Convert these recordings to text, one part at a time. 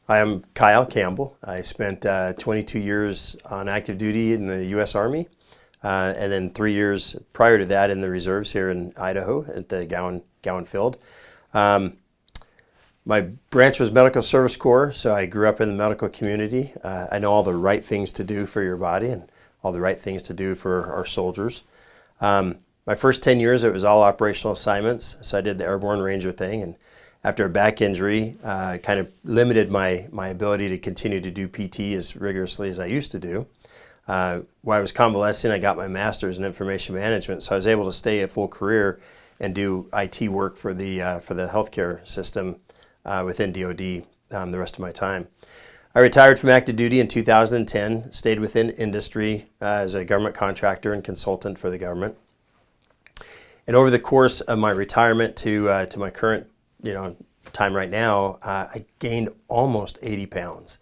Hi, I'm Kyle Campbell. I spent 22 years on active duty in the U.S. Army, and then 3 years prior to that in the reserves here in Idaho at the Gowan Field. My branch was Medical Service Corps, so I grew up in the medical community. I know all the right things to do for your body and all the right things to do for our soldiers. My first 10 years, it was all operational assignments, so I did the airborne ranger thing, and after a back injury, kind of limited my ability to continue to do PT as rigorously as I used to do. While I was convalescing, I got my master's in information management, so I was able to stay a full career and do IT work for the healthcare system within DoD the rest of my time. I retired from active duty in 2010, stayed within industry as a government contractor and consultant for the government. And over the course of my retirement to my current time right now, I gained almost 80 pounds.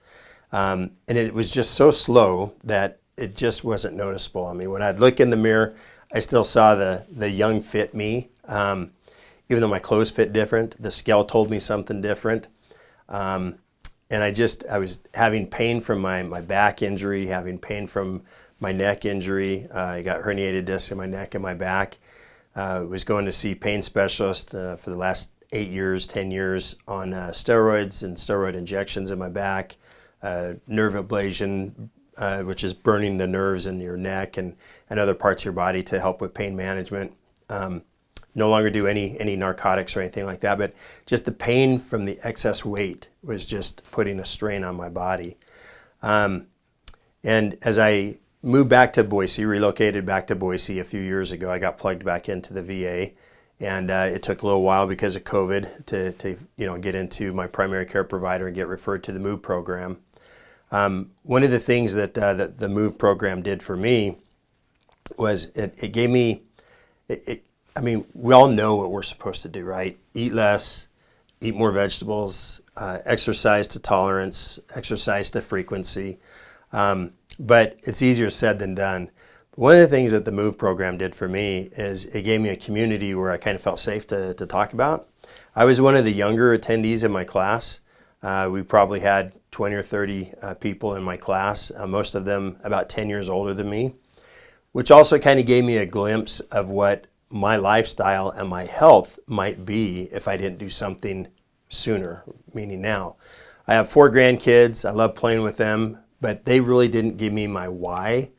And it was just so slow that it just wasn't noticeable. I mean, when I'd look in the mirror, I still saw the young fit me. Even though my clothes fit different, the scale told me something different. And I was having pain from my back injury, having pain from my neck injury. I got herniated discs in my neck and my back. Was going to see pain specialist for the last 8 years, 10 years on steroids and steroid injections in my back, nerve ablation, which is burning the nerves in your neck and other parts of your body to help with pain management. No longer do any narcotics or anything like that, but just the pain from the excess weight was just putting a strain on my body. And as I moved back to Boise, relocated back to Boise a few years ago, I got plugged back into the VA. And it took a little while because of COVID to get into my primary care provider and get referred to the Move Program. One of the things that the Move Program did for me was it gave me, I mean, we all know what we're supposed to do, right? Eat less, eat more vegetables, exercise to tolerance, exercise to frequency. But it's easier said than done. One of the things that the Move Program did for me is it gave me a community where I kind of felt safe to talk about. I was one of the younger attendees in my class. We probably had 20 or 30 people in my class, most of them about 10 years older than me, which also kind of gave me a glimpse of what my lifestyle and my health might be if I didn't do something sooner, meaning now. I have 4 grandkids. I love playing with them, but they really didn't give me my why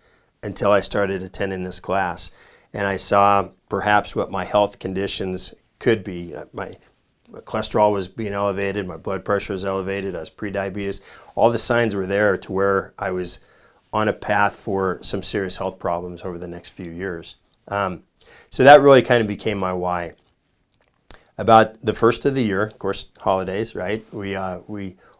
until I started attending this class. And I saw perhaps what my health conditions could be. My cholesterol was being elevated, my blood pressure was elevated, I was pre-diabetes. All the signs were there to where I was on a path for some serious health problems over the next few years. So that really kind of became my why. About the first of the year, of course, holidays, right? We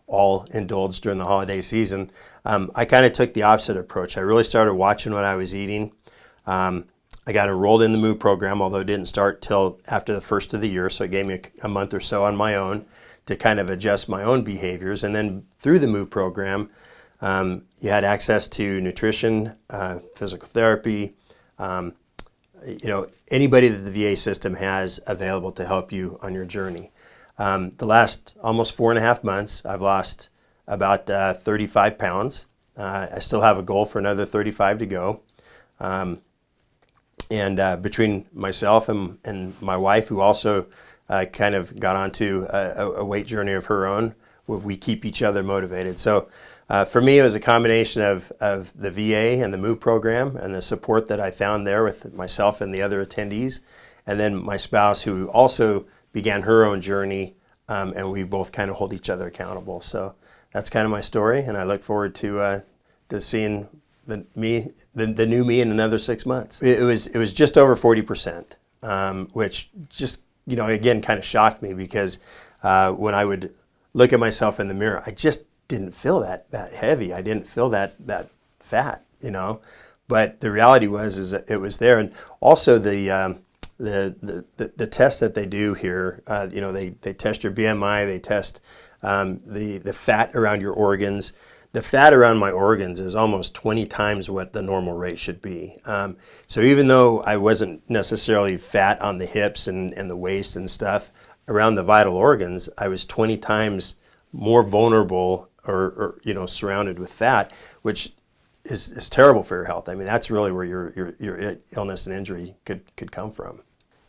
all indulged during the holiday season. I kind of took the opposite approach. I really started watching what I was eating. I got enrolled in the Move Program, although it didn't start till after the first of the year, so it gave me a month or so on my own to kind of adjust my own behaviors. And then through the Move Program, you had access to nutrition, physical therapy, anybody that the VA system has available to help you on your journey. The last almost 4.5 months, I've lost about 35 pounds. I still have a goal for another 35 to go. And between myself and my wife, who also kind of got onto a weight journey of her own, we keep each other motivated. So for me, it was a combination of the VA and the Move Program and the support that I found there with myself and the other attendees, and then my spouse, who also began her own journey, and we both kind of hold each other accountable. So that's kind of my story, and I look forward to seeing the new me in another 6 months. It was just over 40%, which just again kind of shocked me, because when I would look at myself in the mirror, I just didn't feel that heavy. I didn't feel that fat, But the reality is that it was there, and also the test that they do here. They test your BMI, they test the fat around your organs. The fat around my organs is almost 20 times what the normal rate should be. So even though I wasn't necessarily fat on the hips and the waist and stuff, around the vital organs, I was 20 times more vulnerable or surrounded with fat, which is terrible for your health. I mean, that's really where your illness and injury could come from.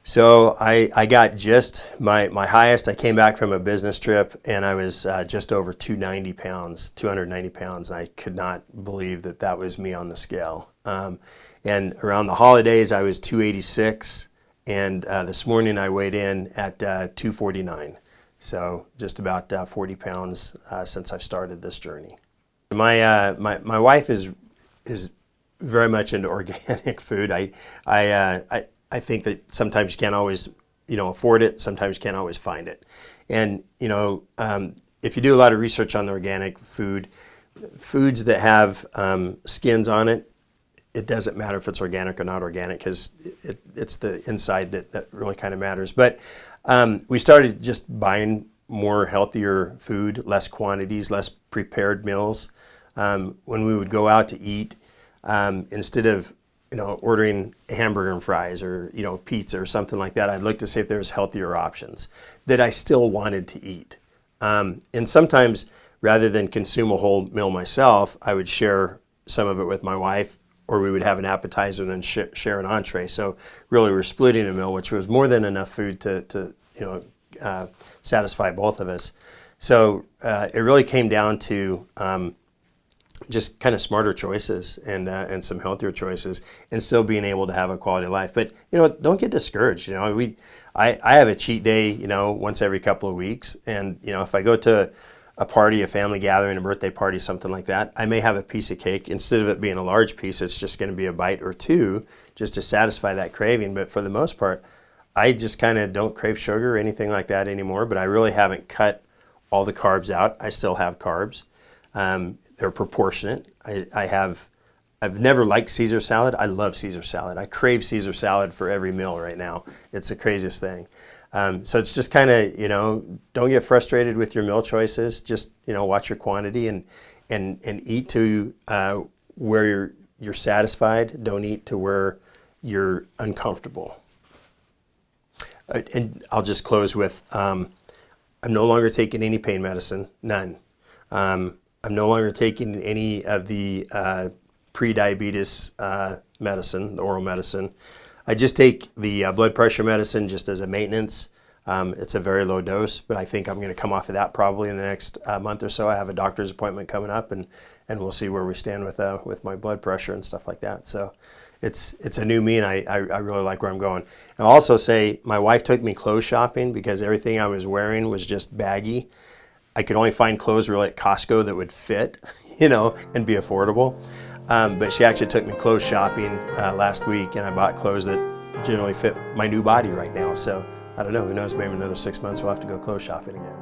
So I got just my highest. I came back from a business trip and I was just over 290 pounds. And I could not believe that was me on the scale. And around the holidays, I was 286. And this morning I weighed in at 249. So just about 40 pounds since I've started this journey. My wife is very much into organic food. I think that sometimes you can't always, afford it. Sometimes you can't always find it. And, if you do a lot of research on the organic foods that have skins on it, it doesn't matter if it's organic or not organic, because it's the inside that really kind of matters. But we started just buying more healthier food, less quantities, less prepared meals. When we would go out to eat, instead of ordering a hamburger and fries or, pizza or something like that, I'd look to see if there was healthier options that I still wanted to eat. And sometimes, rather than consume a whole meal myself, I would share some of it with my wife, or we would have an appetizer and then share an entree. So really we're splitting a meal, which was more than enough food to satisfy both of us. So it really came down to just kind of smarter choices and some healthier choices, and still being able to have a quality of life. But don't get discouraged. I have a cheat day once every couple of weeks, and if I go to a party, a family gathering, a birthday party, something like that, I may have a piece of cake. Instead of it being a large piece, it's just going to be a bite or two just to satisfy that craving. But for the most part, I just kind of don't crave sugar or anything like that anymore. But I really haven't cut all the carbs out. I still have carbs. They're proportionate. I've never liked Caesar salad. I love Caesar salad. I crave Caesar salad for every meal right now. It's the craziest thing. So it's just kind of, don't get frustrated with your meal choices. Just, watch your quantity and eat to where you're satisfied. Don't eat to where you're uncomfortable. And I'll just close with, I'm no longer taking any pain medicine, none. I'm no longer taking any of the pre-diabetes medicine, the oral medicine. I just take the blood pressure medicine just as a maintenance. It's a very low dose, but I think I'm going to come off of that probably in the next month or so. I have a doctor's appointment coming up, and we'll see where we stand with my blood pressure and stuff like that. So it's a new me, and I really like where I'm going. And I'll also say my wife took me clothes shopping because everything I was wearing was just baggy. I could only find clothes really at Costco that would fit, and be affordable. But she actually took me clothes shopping last week, and I bought clothes that generally fit my new body right now. So I don't know, who knows, maybe another 6 months we'll have to go clothes shopping again.